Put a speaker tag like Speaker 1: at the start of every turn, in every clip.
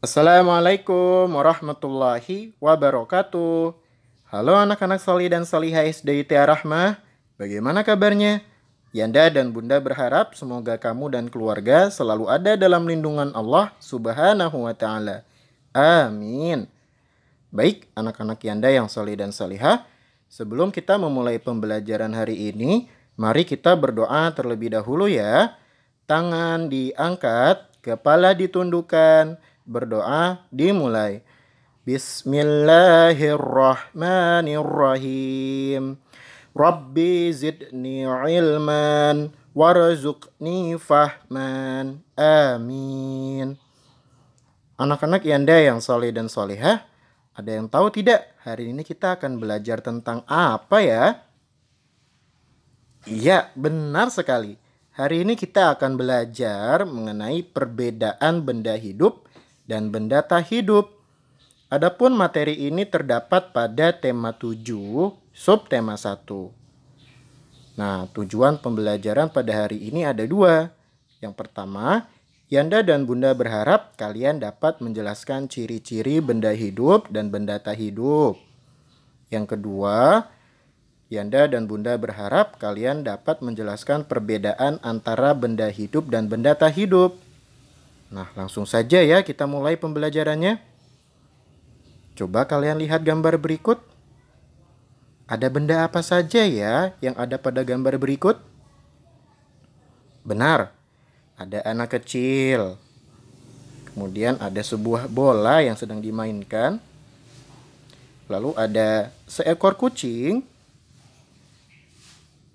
Speaker 1: Assalamualaikum warahmatullahi wabarakatuh. Halo anak-anak solih dan solihah SD Tia Rahmah. Bagaimana kabarnya? Yanda dan Bunda berharap semoga kamu dan keluarga selalu ada dalam lindungan Allah Subhanahu wa Ta'ala. Amin. Baik, anak-anak Yanda yang solih dan solihah, sebelum kita memulai pembelajaran hari ini, mari kita berdoa terlebih dahulu ya. Tangan diangkat, kepala ditundukkan, berdoa dimulai. Bismillahirrahmanirrahim. Rabbi zidni ilman warzuqni fahman. Amin. Anak-anak Yanda yang soleh dan solehah, ada yang tahu tidak hari ini kita akan belajar tentang apa ya? Iya, benar sekali. Hari ini kita akan belajar mengenai perbedaan benda hidup dan benda tak hidup. Adapun materi ini terdapat pada tema 7, subtema 1. Nah, tujuan pembelajaran pada hari ini ada dua. Yang pertama, Yanda dan Bunda berharap kalian dapat menjelaskan ciri-ciri benda hidup dan benda tak hidup. Yang kedua, Yanda dan Bunda berharap kalian dapat menjelaskan perbedaan antara benda hidup dan benda tak hidup. Nah, langsung saja ya kita mulai pembelajarannya. Coba kalian lihat gambar berikut. Ada benda apa saja ya yang ada pada gambar berikut? Benar, ada anak kecil. Kemudian ada sebuah bola yang sedang dimainkan. Lalu ada seekor kucing.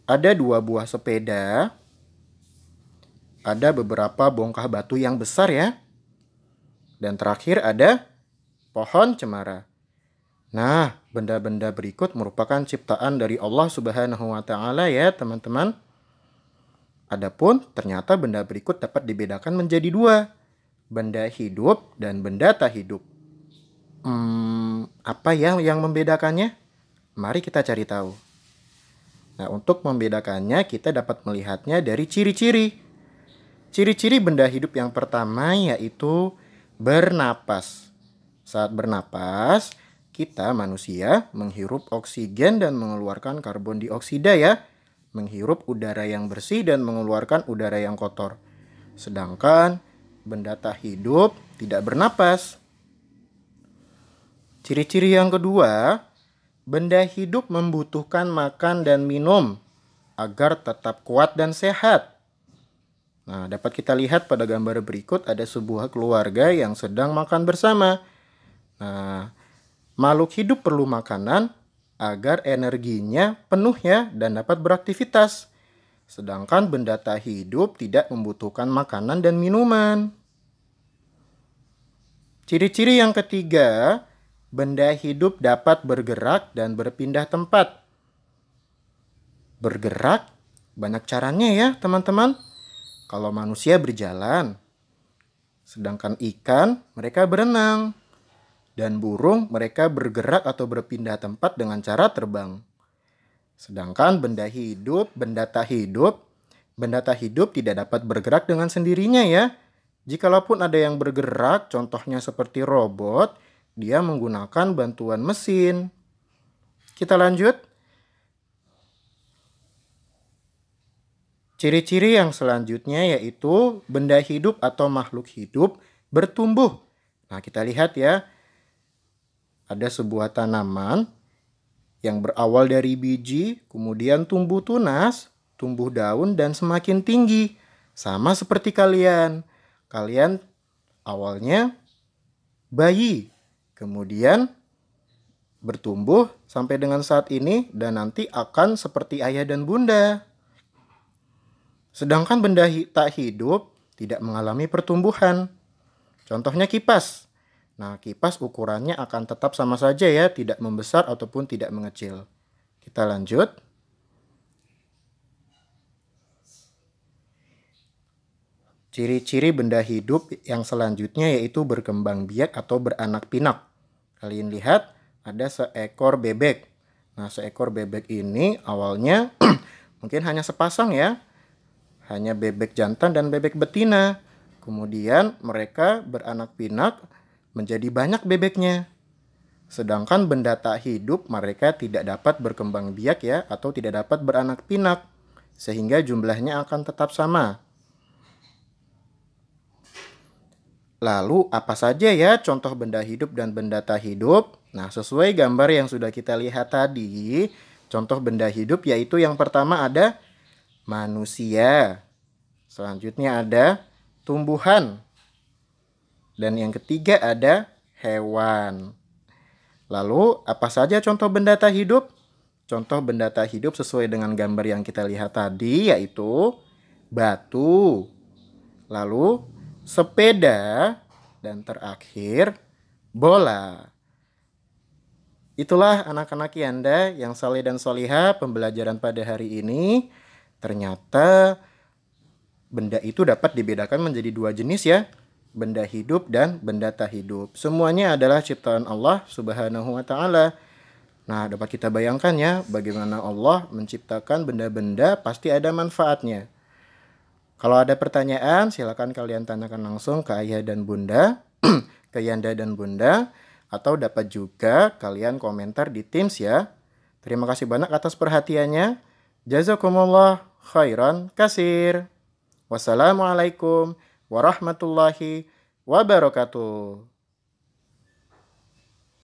Speaker 1: Ada 2 buah sepeda. Ada beberapa bongkah batu yang besar ya. Dan terakhir ada pohon cemara. Nah, benda-benda berikut merupakan ciptaan dari Allah Subhanahu wa Ta'ala ya, teman-teman. Adapun ternyata benda berikut dapat dibedakan menjadi 2. Benda hidup dan benda tak hidup. Apa ya yang membedakannya? Mari kita cari tahu. Nah, untuk membedakannya kita dapat melihatnya dari ciri-ciri. Ciri-ciri benda hidup yang pertama yaitu bernapas. Saat bernapas, kita manusia menghirup oksigen dan mengeluarkan karbon dioksida ya. Menghirup udara yang bersih dan mengeluarkan udara yang kotor. Sedangkan benda tak hidup tidak bernapas. Ciri-ciri yang kedua, benda hidup membutuhkan makan dan minum agar tetap kuat dan sehat. Nah, dapat kita lihat pada gambar berikut ada sebuah keluarga yang sedang makan bersama. Nah, makhluk hidup perlu makanan agar energinya penuh ya dan dapat beraktivitas. Sedangkan benda tak hidup tidak membutuhkan makanan dan minuman. Ciri-ciri yang ketiga, benda hidup dapat bergerak dan berpindah tempat. Bergerak banyak caranya ya teman-teman. Kalau manusia berjalan, sedangkan ikan mereka berenang. Dan burung mereka bergerak atau berpindah tempat dengan cara terbang. Sedangkan benda tak hidup tidak dapat bergerak dengan sendirinya ya. Jikalaupun ada yang bergerak, contohnya seperti robot, dia menggunakan bantuan mesin. Kita lanjut. Ciri-ciri yang selanjutnya yaitu benda hidup atau makhluk hidup bertumbuh. Nah, kita lihat ya. Ada sebuah tanaman yang berawal dari biji, kemudian tumbuh tunas, tumbuh daun, dan semakin tinggi. Sama seperti kalian. Kalian awalnya bayi, kemudian bertumbuh sampai dengan saat ini, dan nanti akan seperti ayah dan bunda. Sedangkan benda tak hidup tidak mengalami pertumbuhan. Contohnya kipas. Nah, kipas ukurannya akan tetap sama saja ya, tidak membesar ataupun tidak mengecil. Kita lanjut. Ciri-ciri benda hidup yang selanjutnya yaitu berkembang biak atau beranak pinak. Kalian lihat ada seekor bebek. Nah, seekor bebek ini awalnya mungkin hanya sepasang ya. Hanya bebek jantan dan bebek betina. Kemudian mereka beranak pinak menjadi banyak bebeknya. Sedangkan benda tak hidup mereka tidak dapat berkembang biak ya, atau tidak dapat beranak pinak, sehingga jumlahnya akan tetap sama. Lalu apa saja ya contoh benda hidup dan benda tak hidup? Nah, sesuai gambar yang sudah kita lihat tadi, contoh benda hidup yaitu yang pertama ada manusia. Selanjutnya ada tumbuhan. Dan yang ketiga ada hewan. Lalu apa saja contoh benda tak hidup? Contoh benda tak hidup sesuai dengan gambar yang kita lihat tadi yaitu batu. Lalu sepeda, dan terakhir bola. Itulah anak-anak Yanda yang saleh dan solihah, pembelajaran pada hari ini. Ternyata benda itu dapat dibedakan menjadi dua jenis ya, benda hidup dan benda tak hidup. Semuanya adalah ciptaan Allah Subhanahu wa taala. Nah, dapat kita bayangkan ya bagaimana Allah menciptakan benda-benda, pasti ada manfaatnya. Kalau ada pertanyaan, silakan kalian tanyakan langsung ke ayah dan bunda, ke Yanda dan bunda, atau dapat juga kalian komentar di Teams ya. Terima kasih banyak atas perhatiannya. Jazakumullah khairan kasir. Wassalamualaikum warahmatullahi wabarakatuh.